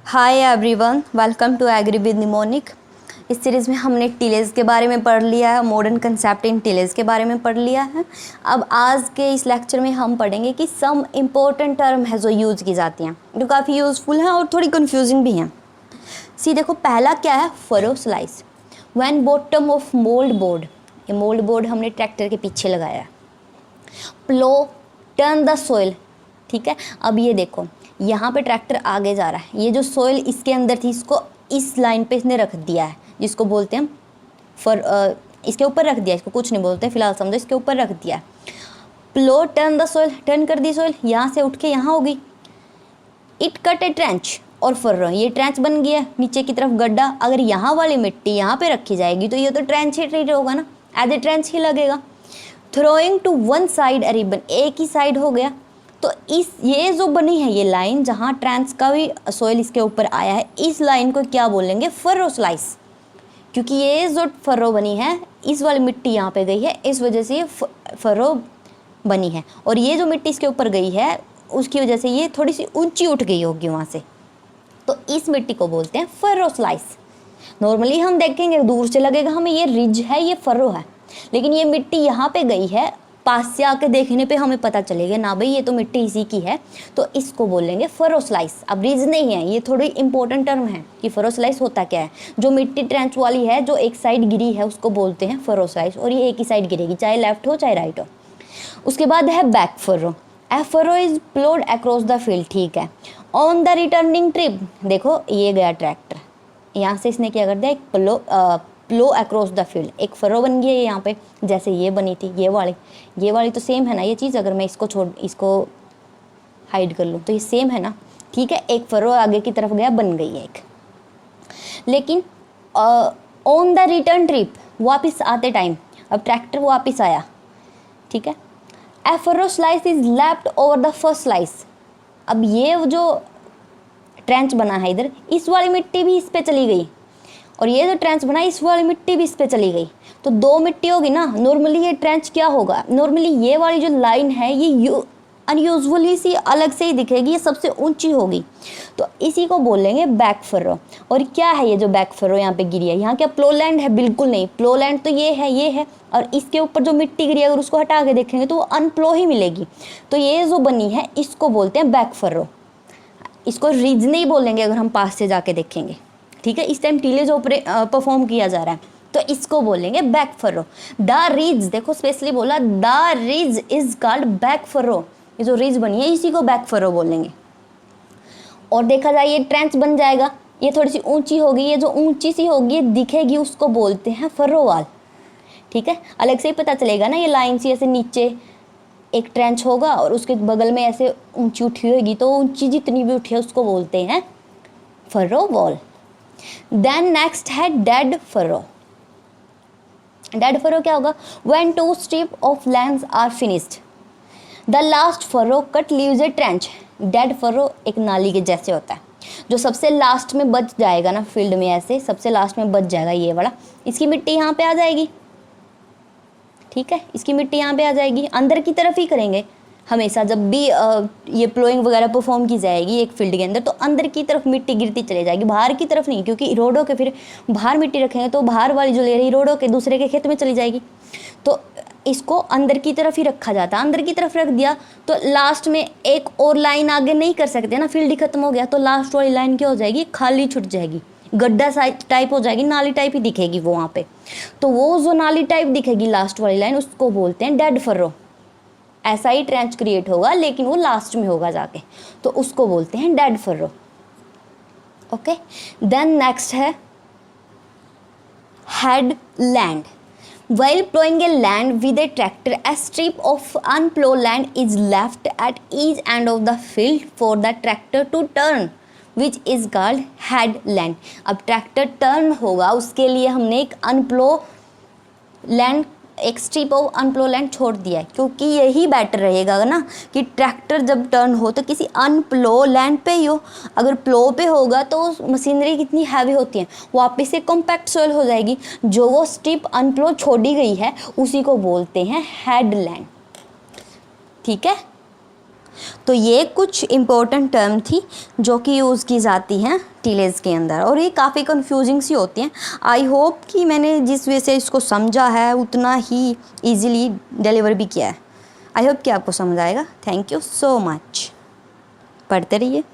Hi everyone, welcome to agri with mnemonic. इस series में हमने टिलेज के बारे में पढ़ लिया है, मॉडर्न कंसेप्ट इन टिलेज के बारे में पढ़ लिया है। अब आज के इस लेक्चर में हम पढ़ेंगे कि सम इम्पोर्टेंट टर्म है जो यूज़ की जाती हैं, जो काफ़ी यूज़फुल हैं और थोड़ी कंफ्यूजिंग भी हैं। सी देखो, पहला क्या है? Furrow slice. When bottom of mould board, ये मोल्ड बोर्ड हमने ट्रैक्टर के पीछे लगाया है। प्लो टर्न द सोइल, ठीक है। अब ये देखो, यहाँ पे ट्रैक्टर आगे जा रहा है, ये जो सोइल इसके अंदर थी इसको इस लाइन पे इसने रख दिया है, जिसको बोलते हैं इसके ऊपर रख दिया, इसको कुछ नहीं बोलते फिलहाल, समझो इसके ऊपर रख दिया। प्लो टर्न द सोइल, टर्न कर दी सोइल, यहाँ से उठ के यहाँ होगी। इट कट ए ट्रेंच और फर्रो, ये ट्रेंच बन गया, नीचे की तरफ गड्ढा। अगर यहाँ वाली मिट्टी यहाँ पे रखी जाएगी तो ये तो ट्रेंच ही ट्रीट होगा ना, एज ए ट्रेंच ही लगेगा। Throwing to one side a ribbon, एक ही साइड हो गया। तो ये जो बनी है ये लाइन, जहाँ ट्रेंच का भी सोइल इसके ऊपर आया है, इस लाइन को क्या बोलेंगे? Furrow slice. क्योंकि ये जो फर्रो बनी है, इस वाली मिट्टी यहाँ पे गई है, इस वजह से ये फर्रो बनी है। और ये जो मिट्टी इसके ऊपर गई है उसकी वजह से ये थोड़ी सी ऊंची उठ गई होगी वहाँ से, तो इस मिट्टी को बोलते हैं फर्रो स्लाइस। नॉर्मली हम देखेंगे दूर से लगेगा हमें ये रिज है, ये फर्रो है, लेकिन ये मिट्टी यहाँ पे गई है, पास से आके देखने पे हमें पता चलेगा ना भाई ये तो मिट्टी इसी की है, तो इसको बोलेंगे फर्रो स्लाइस। अब रिज नहीं है, ये थोड़ी इंपॉर्टेंट टर्म है कि फर्रो स्लाइस होता क्या है। जो मिट्टी ट्रेंच वाली है, जो एक साइड गिरी है, उसको बोलते हैं फर्रो स्लाइस, और ये एक ही साइड गिरेगी, चाहे लेफ्ट हो चाहे राइट हो। उसके बाद है back furrow. A furrow is ploughed across the field, ठीक है। ऑन द रिटर्निंग ट्रिप, देखो ये गया ट्रैक्टर, यहाँ से इसने क्या कर दिया, एक प्लो अक्रॉस द फील्ड, एक फर्रो बन गया यहाँ पे, जैसे ये बनी थी ये वाली तो सेम है ना ये चीज़। अगर मैं इसको हाइड कर लूँ तो ये सेम है ना, ठीक है। एक फर्रो आगे की तरफ गया, बन गई है एक। लेकिन ऑन द रिटर्न ट्रिप, वापस आते टाइम, अब ट्रैक्टर वापस आया, ठीक है। A furrow slice is left over the first slice. अब ये जो ट्रेंच बना है इधर, इस वाली मिट्टी भी इस पे चली गई, और ये जो ट्रेंच बना इस वाली मिट्टी भी इस पे चली गई, तो दो मिट्टी होगी ना। नॉर्मली ये ट्रेंच क्या होगा, नॉर्मली ये वाली जो लाइन है ये अनयूजुअली सी अलग से ही दिखेगी, ये सबसे ऊंची होगी, तो इसी को बोलेंगे बैक फर्रो। और क्या है ये जो बैक फर्रो यहाँ पे गिरी है, यहाँ क्या प्लो लैंड है? बिल्कुल नहीं, प्लो लैंड तो ये है, और इसके ऊपर जो मिट्टी गिरी है अगर उसको हटा के देखेंगे तो वो अनप्लो ही मिलेगी। तो ये जो बनी है इसको बोलते हैं बैक फर्रो। इसको रिज नहीं बोलेंगे अगर हम पास से जाके देखेंगे, ठीक है। इस टाइम टिलेज परफॉर्म किया जा रहा है, तो इसको बोलेंगे बैक फर्रो। द रिज, देखो स्पेशली बोला, the ridge is called back furrow. ये जो रिज बनी है इसी को बैक फर्रो बोलेंगे। और देखा जाए ये ट्रेंच बन जाएगा, ये थोड़ी सी ऊंची होगी, ये जो ऊंची सी होगी दिखेगी उसको बोलते हैं फर्रो वाल, ठीक है। अलग से ही पता चलेगा ना, ये लाइन सी ऐसे नीचे एक ट्रेंच होगा और उसके बगल में ऐसे ऊंची उठी होगी, तो ऊंची जितनी भी उठी है उसको बोलते हैं फर्रो वॉल। देन नेक्स्ट है डेड फर्रो। डेड फर्रो क्या होगा? When two strip of lands are finished, the last furrow cut leaves a trench. Dead furrow एक नाली के जैसे होता है, जो सबसे लास्ट में बच जाएगा ना फील्ड में, ऐसे सबसे लास्ट में बच जाएगा ये वाला, इसकी मिट्टी यहाँ पे आ जाएगी, ठीक है। इसकी मिट्टी यहाँ पे आ जाएगी, अंदर की तरफ ही करेंगे हमेशा। जब भी ये प्लोइंग वगैरह परफॉर्म की जाएगी एक फील्ड के अंदर, तो अंदर की तरफ मिट्टी गिरती चली जाएगी, बाहर की तरफ नहीं, क्योंकि रोडों के फिर बाहर मिट्टी रखेंगे तो बाहर वाली जो ले रही रोडों के दूसरे के खेत में चली जाएगी, तो इसको अंदर की तरफ ही रखा जाता है। अंदर की तरफ रख दिया तो लास्ट में एक और लाइन आगे नहीं कर सकते ना, फील्ड ही खत्म हो गया, तो लास्ट वाली लाइन क्या हो जाएगी? खाली छूट जाएगी, गड्ढा टाइप हो जाएगी, नाली टाइप ही दिखेगी वो वहाँ पे। तो वो जो नाली टाइप दिखेगी लास्ट वाली लाइन, उसको बोलते हैं डेड फर्रो। ऐसा ही ट्रेंच क्रिएट होगा लेकिन वो लास्ट में होगा जाके, तो उसको बोलते हैं dead furrow. Okay, then next है head land. While plowing a land with a tractor, a strip of unplowed land is left at each end of the field for the tractor to turn, which is called headland. अब tractor turn होगा, उसके लिए हमने एक अनप्लो land, एक strip of अनप्लो land छोड़ दिया है, क्योंकि यही बेटर रहेगा ना कि ट्रैक्टर जब टर्न हो तो किसी अनप्लो लैंड पे ही हो। अगर प्लो पे होगा तो मशीनरी कितनी हैवी होती है, वापस से कॉम्पैक्ट सोइल हो जाएगी। जो वो स्ट्रिप अनप्लो छोड़ी गई है उसी को बोलते हैं हेडलैंड, ठीक है। तो ये कुछ इम्पोर्टेंट टर्म थी जो कि यूज़ की जाती हैं टीलेज के अंदर, और ये काफ़ी कंफ्यूजिंग सी होती हैं। आई होप कि मैंने जिस वे से इसको समझा है उतना ही ईज़िली डिलीवर भी किया है। आई होप कि आपको समझ आएगा। Thank you so much. पढ़ते रहिए।